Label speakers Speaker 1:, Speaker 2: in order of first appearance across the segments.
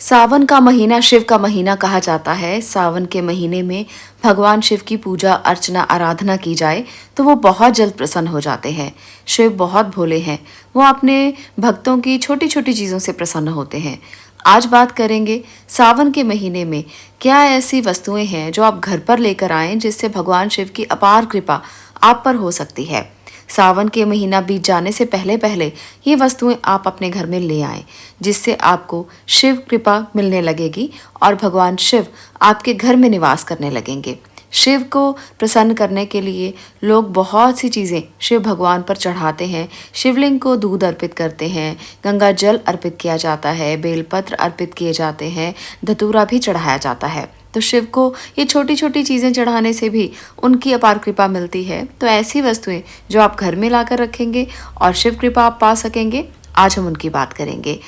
Speaker 1: सावन का महीना शिव का महीना कहा जाता है। सावन के महीने में भगवान शिव की पूजा अर्चना आराधना की जाए तो वो बहुत जल्द प्रसन्न हो जाते हैं। शिव बहुत भोले हैं, वो अपने भक्तों की छोटी छोटी चीज़ों से प्रसन्न होते हैं। आज बात करेंगे सावन के महीने में क्या ऐसी वस्तुएं हैं जो आप घर पर लेकर आएं जिससे भगवान शिव की अपार कृपा आप पर हो सकती है। सावन के महीना बीत जाने से पहले पहले ये वस्तुएं आप अपने घर में ले आएं, जिससे आपको शिव कृपा मिलने लगेगी और भगवान शिव आपके घर में निवास करने लगेंगे। शिव को प्रसन्न करने के लिए लोग बहुत सी चीज़ें शिव भगवान पर चढ़ाते हैं। शिवलिंग को दूध अर्पित करते हैं, गंगा जल अर्पित किया जाता है, बेलपत्र अर्पित किए जाते हैं, धतूरा भी चढ़ाया जाता है। तो शिव को ये छोटी छोटी चीज़ें चढ़ाने से भी उनकी अपार कृपा मिलती है। तो ऐसी वस्तुएं जो आप घर में लाकर रखेंगे और शिव कृपा आप पा सकेंगे, आज हम उनकी बात करेंगे।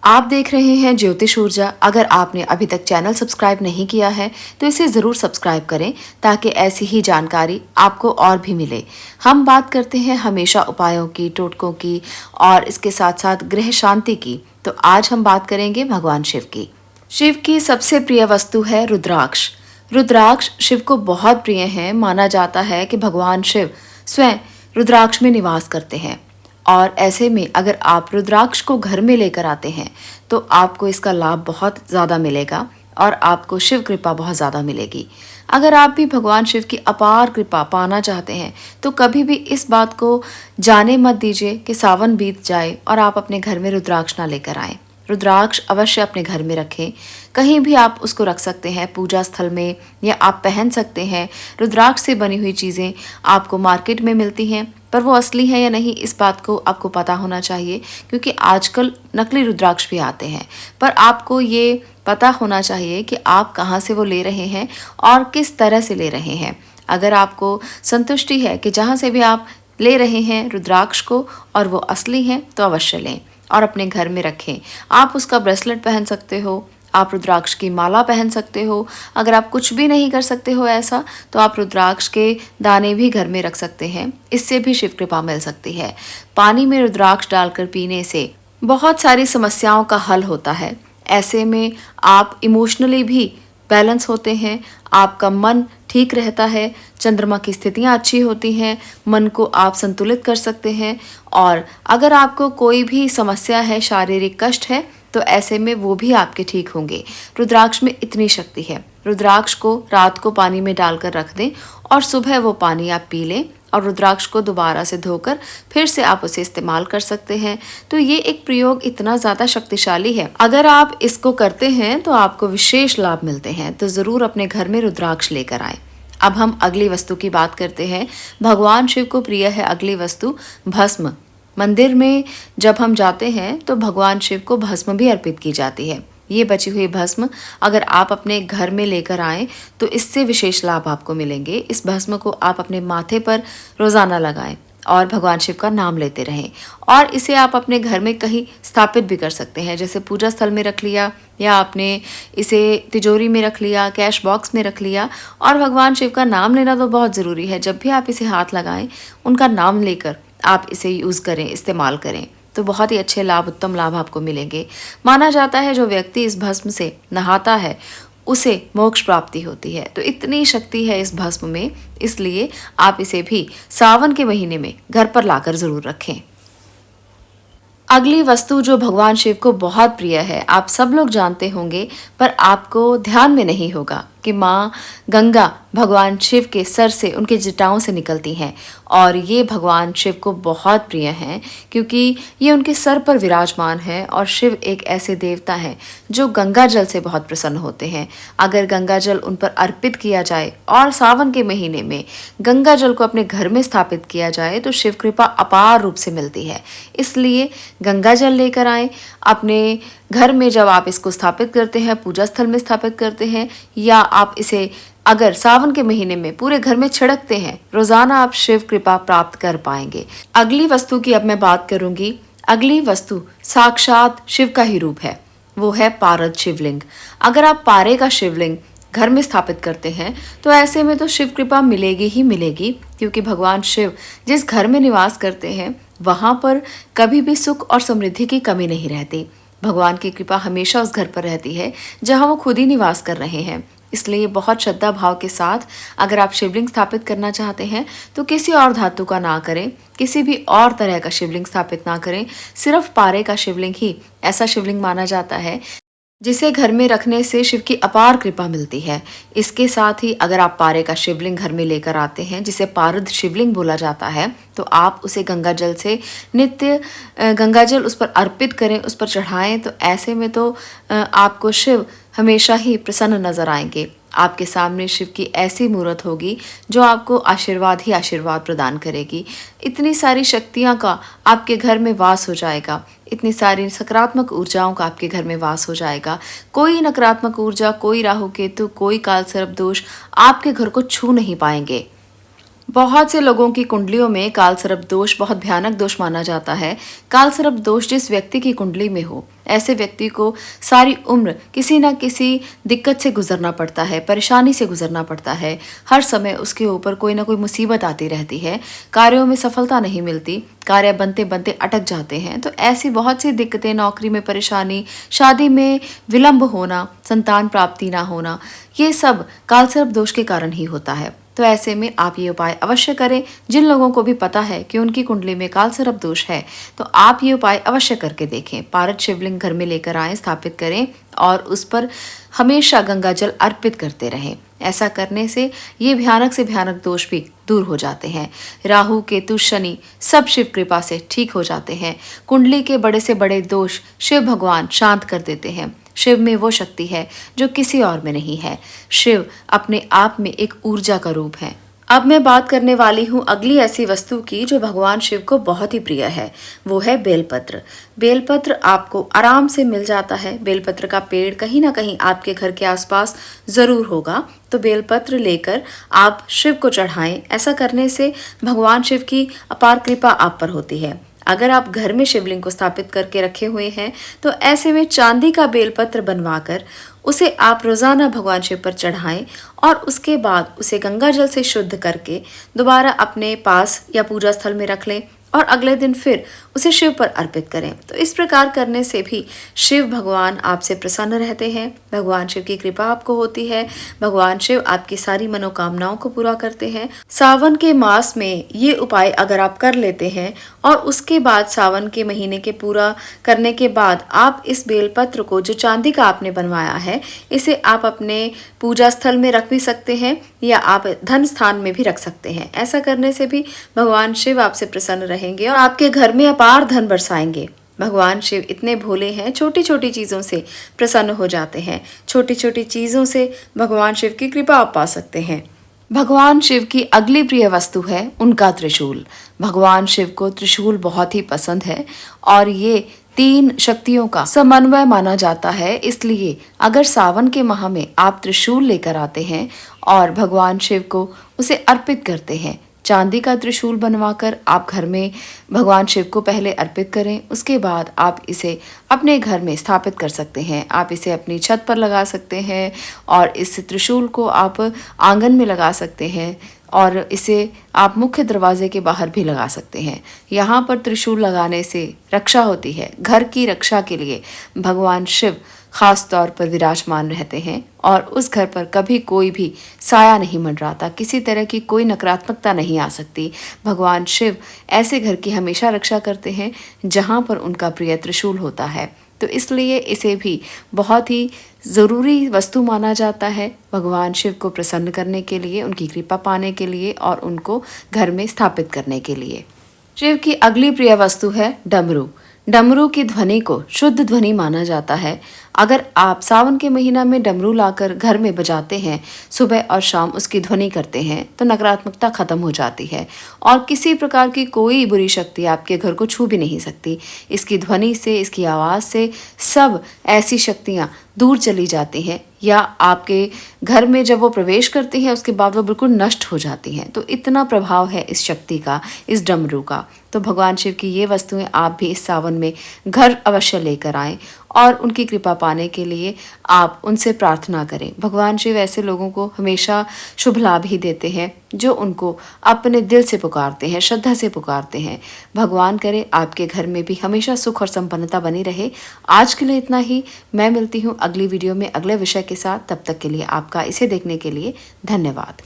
Speaker 1: आप देख रहे हैं ज्योतिष ऊर्जा। अगर आपने अभी तक चैनल सब्सक्राइब नहीं किया है तो इसे ज़रूर सब्सक्राइब करें ताकि ऐसी ही जानकारी आपको और भी मिले। हम बात करते हैं हमेशा उपायों की, टोटकों की और इसके साथ साथ गृह शांति की। तो आज हम बात करेंगे भगवान शिव की। शिव की सबसे प्रिय वस्तु है रुद्राक्ष। रुद्राक्ष शिव को बहुत प्रिय है। माना जाता है कि भगवान शिव स्वयं रुद्राक्ष में निवास करते हैं और ऐसे में अगर आप रुद्राक्ष को घर में लेकर आते हैं तो आपको इसका लाभ बहुत ज़्यादा मिलेगा और आपको शिव कृपा बहुत ज़्यादा मिलेगी। अगर आप भी भगवान शिव की अपार कृपा पाना चाहते हैं तो कभी भी इस बात को जाने मत दीजिए कि सावन बीत जाए और आप अपने घर में रुद्राक्ष ना लेकर आएं। रुद्राक्ष अवश्य अपने घर में रखें। कहीं भी आप उसको रख सकते हैं, पूजा स्थल में, या आप पहन सकते हैं। रुद्राक्ष से बनी हुई चीज़ें आपको मार्केट में मिलती हैं, पर वो असली है या नहीं इस बात को आपको पता होना चाहिए, क्योंकि आजकल नकली रुद्राक्ष भी आते हैं। पर आपको ये पता होना चाहिए कि आप कहाँ से वो ले रहे हैं और किस तरह से ले रहे हैं। अगर आपको संतुष्टि है कि जहाँ से भी आप ले रहे हैं रुद्राक्ष को और वो असली हैं तो अवश्य लें और अपने घर में रखें। आप उसका ब्रेसलेट पहन सकते हो, आप रुद्राक्ष की माला पहन सकते हो। अगर आप कुछ भी नहीं कर सकते हो ऐसा तो आप रुद्राक्ष के दाने भी घर में रख सकते हैं, इससे भी शिव कृपा मिल सकती है। पानी में रुद्राक्ष डालकर पीने से बहुत सारी समस्याओं का हल होता है। ऐसे में आप इमोशनली भी बैलेंस होते हैं, आपका मन ठीक रहता है, चंद्रमा की स्थितियाँ अच्छी होती हैं, मन को आप संतुलित कर सकते हैं। और अगर आपको कोई भी समस्या है, शारीरिक कष्ट है, तो ऐसे में वो भी आपके ठीक होंगे। रुद्राक्ष में इतनी शक्ति है। रुद्राक्ष को रात को पानी में डालकर रख दें और सुबह वो पानी आप पी लें और रुद्राक्ष को दोबारा से धोकर फिर से आप उसे इस्तेमाल कर सकते हैं। तो ये एक प्रयोग इतना ज़्यादा शक्तिशाली है। अगर आप इसको करते हैं तो आपको विशेष लाभ मिलते हैं। तो ज़रूर अपने घर में रुद्राक्ष लेकर आएं। अब हम अगली वस्तु की बात करते हैं। भगवान शिव को प्रिय है अगली वस्तु भस्म। मंदिर में जब हम जाते हैं तो भगवान शिव को भस्म भी अर्पित की जाती है। ये बची हुई भस्म अगर आप अपने घर में लेकर आएं तो इससे विशेष लाभ आपको मिलेंगे। इस भस्म को आप अपने माथे पर रोज़ाना लगाएं और भगवान शिव का नाम लेते रहें। और इसे आप अपने घर में कहीं स्थापित भी कर सकते हैं, जैसे पूजा स्थल में रख लिया या आपने इसे तिजोरी में रख लिया, कैश बॉक्स में रख लिया। और भगवान शिव का नाम लेना तो बहुत ज़रूरी है। जब भी आप इसे हाथ लगाएं उनका नाम लेकर आप इसे यूज़ करें, इस्तेमाल करें, तो बहुत ही अच्छे लाभ, उत्तम लाभ आपको मिलेंगे। माना जाता है जो व्यक्ति इस भस्म से नहाता है उसे मोक्ष प्राप्ति होती है। तो इतनी शक्ति है इस भस्म में, इसलिए आप इसे भी सावन के महीने में घर पर लाकर जरूर रखें। अगली वस्तु जो भगवान शिव को बहुत प्रिय है, आप सब लोग जानते होंगे, पर आपको ध्यान में नहीं होगा कि माँ गंगा भगवान शिव के सर से, उनके जटाओं से निकलती हैं और ये भगवान शिव को बहुत प्रिय हैं क्योंकि ये उनके सर पर विराजमान है। और शिव एक ऐसे देवता हैं जो गंगा जल से बहुत प्रसन्न होते हैं। अगर गंगा जल उन पर अर्पित किया जाए और सावन के महीने में गंगा जल को अपने घर में स्थापित किया जाए तो शिव कृपा अपार रूप से मिलती है। इसलिए गंगा जल लेकर आएं अपने घर में। जब आप इसको स्थापित करते हैं, पूजा स्थल में स्थापित करते हैं, या आप इसे अगर सावन के महीने में पूरे घर में छिड़कते हैं, रोजाना आप शिव कृपा प्राप्त कर पाएंगे। अगली वस्तु की अब मैं बात करूंगी। अगली वस्तु साक्षात शिव का ही रूप है, वो है पारद शिवलिंग। अगर आप पारे का शिवलिंग घर में स्थापित करते हैं तो ऐसे में तो शिव कृपा मिलेगी ही मिलेगी, क्योंकि भगवान शिव जिस घर में निवास करते हैं वहां पर कभी भी सुख और समृद्धि की कमी नहीं रहती। भगवान की कृपा हमेशा उस घर पर रहती है जहां वो खुद ही निवास कर रहे हैं। इसलिए बहुत श्रद्धा भाव के साथ अगर आप शिवलिंग स्थापित करना चाहते हैं तो किसी और धातु का ना करें, किसी भी और तरह का शिवलिंग स्थापित ना करें। सिर्फ पारे का शिवलिंग ही ऐसा शिवलिंग माना जाता है जिसे घर में रखने से शिव की अपार कृपा मिलती है। इसके साथ ही अगर आप पारे का शिवलिंग घर में लेकर आते हैं जिसे पारद शिवलिंग बोला जाता है, तो आप उसे गंगा जल से नित्य गंगा जल उस पर अर्पित करें, उस पर चढ़ाएं। तो ऐसे में तो आपको शिव हमेशा ही प्रसन्न नजर आएंगे। आपके सामने शिव की ऐसी मूर्त होगी जो आपको आशीर्वाद ही आशीर्वाद प्रदान करेगी। इतनी सारी शक्तियां का आपके घर में वास हो जाएगा, इतनी सारी सकारात्मक ऊर्जाओं का आपके घर में वास हो जाएगा। कोई नकारात्मक ऊर्जा, कोई राहु केतु, कोई काल सर्प दोष आपके घर को छू नहीं पाएंगे। बहुत से लोगों की कुंडलियों में काल सर्प दोष बहुत भयानक दोष माना जाता है। काल सर्प दोष जिस व्यक्ति की कुंडली में हो, ऐसे व्यक्ति को सारी उम्र किसी न किसी दिक्कत से गुजरना पड़ता है, परेशानी से गुजरना पड़ता है। हर समय उसके ऊपर कोई ना कोई मुसीबत आती रहती है, कार्यों में सफलता नहीं मिलती, कार्य बनते बनते अटक जाते हैं। तो ऐसी बहुत सी दिक्कतें, नौकरी में परेशानी, शादी में विलंब होना, संतान प्राप्ति ना होना, ये सब काल सर्प दोष के कारण ही होता है। तो ऐसे में आप ये उपाय अवश्य करें। जिन लोगों को भी पता है कि उनकी कुंडली में काल सर्प दोष है, तो आप ये उपाय अवश्य करके देखें। पारद शिवलिंग घर में लेकर आएं, स्थापित करें और उस पर हमेशा गंगा जल अर्पित करते रहें। ऐसा करने से ये भयानक से भयानक दोष भी दूर हो जाते हैं। राहु केतु शनि सब शिव कृपा से ठीक हो जाते हैं। कुंडली के बड़े से बड़े दोष शिव भगवान शांत कर देते हैं। शिव में वो शक्ति है जो किसी और में नहीं है। शिव अपने आप में एक ऊर्जा का रूप है। अब मैं बात करने वाली हूँ अगली ऐसी वस्तु की जो भगवान शिव को बहुत ही प्रिय है। वो है बेलपत्र। बेलपत्र आपको आराम से मिल जाता है। बेलपत्र का पेड़ कहीं ना कहीं आपके घर के आसपास जरूर होगा। तो बेलपत्र लेकर आप शिव को चढ़ाएं। ऐसा करने से भगवान शिव की अपार कृपा आप पर होती है। अगर आप घर में शिवलिंग को स्थापित करके रखे हुए हैं तो ऐसे में चांदी का बेलपत्र बनवाकर उसे आप रोजाना भगवान शिव पर चढ़ाएं और उसके बाद उसे गंगा जल से शुद्ध करके दोबारा अपने पास या पूजा स्थल में रख लें और अगले दिन फिर उसे शिव पर अर्पित करें। तो इस प्रकार करने से भी शिव भगवान आपसे प्रसन्न रहते हैं। भगवान शिव की कृपा आपको होती है। भगवान शिव आपकी सारी मनोकामनाओं को पूरा करते हैं। सावन के मास में ये उपाय अगर आप कर लेते हैं और उसके बाद सावन के महीने के पूरा करने के बाद आप इस बेलपत्र को जो चांदी का आपने बनवाया है, इसे आप अपने पूजा स्थल में रख भी सकते हैं या आप धन स्थान में भी रख सकते हैं। ऐसा करने से भी भगवान शिव आपसे प्रसन्न रहेंगे और आपके घर में अपार धन बरसाएंगे। भगवान शिव इतने भोले हैं, छोटी छोटी चीजों से प्रसन्न हो जाते हैं। छोटी छोटी चीजों से भगवान शिव की कृपा आप पा सकते हैं। भगवान शिव की अगली प्रिय वस्तु है उनका त्रिशूल। भगवान शिव को त्रिशूल बहुत ही पसंद है और ये 3 शक्तियों का समन्वय माना जाता है। इसलिए अगर सावन के माह में आप त्रिशूल लेकर आते हैं और भगवान शिव को उसे अर्पित करते हैं, चांदी का त्रिशूल बनवाकर आप घर में भगवान शिव को पहले अर्पित करें। उसके बाद आप इसे अपने घर में स्थापित कर सकते हैं। आप इसे अपनी छत पर लगा सकते हैं और इस त्रिशूल को आप आंगन में लगा सकते हैं और इसे आप मुख्य दरवाजे के बाहर भी लगा सकते हैं। यहाँ पर त्रिशूल लगाने से रक्षा होती है। घर की रक्षा के लिए भगवान शिव खास तौर पर विराजमान रहते हैं और उस घर पर कभी कोई भी साया नहीं मंडराता, किसी तरह की कोई नकारात्मकता नहीं आ सकती। भगवान शिव ऐसे घर की हमेशा रक्षा करते हैं जहाँ पर उनका प्रिय त्रिशूल होता है। तो इसलिए इसे भी बहुत ही ज़रूरी वस्तु माना जाता है भगवान शिव को प्रसन्न करने के लिए, उनकी कृपा पाने के लिए और उनको घर में स्थापित करने के लिए। शिव की अगली प्रिय वस्तु है डमरू। डमरू की ध्वनि को शुद्ध ध्वनि माना जाता है। अगर आप सावन के महीना में डमरू लाकर घर में बजाते हैं, सुबह और शाम उसकी ध्वनि करते हैं, तो नकारात्मकता खत्म हो जाती है और किसी प्रकार की कोई बुरी शक्ति आपके घर को छू भी नहीं सकती। इसकी ध्वनि से, इसकी आवाज़ से सब ऐसी शक्तियाँ दूर चली जाती हैं या आपके घर में जब वो प्रवेश करती हैं उसके बाद वो बिल्कुल नष्ट हो जाती हैं। तो इतना प्रभाव है इस शक्ति का, इस डमरू का। तो भगवान शिव की ये वस्तुएं आप भी इस सावन में घर अवश्य लेकर आएं और उनकी कृपा पाने के लिए आप उनसे प्रार्थना करें। भगवान शिव ऐसे लोगों को हमेशा शुभ लाभ ही देते हैं जो उनको अपने दिल से पुकारते हैं, श्रद्धा से पुकारते हैं। भगवान करे आपके घर में भी हमेशा सुख और संपन्नता बनी रहे। आज के लिए इतना ही। मैं मिलती हूँ अगली वीडियो में अगले विषय के साथ। तब तक के लिए आपका इसे देखने के लिए धन्यवाद।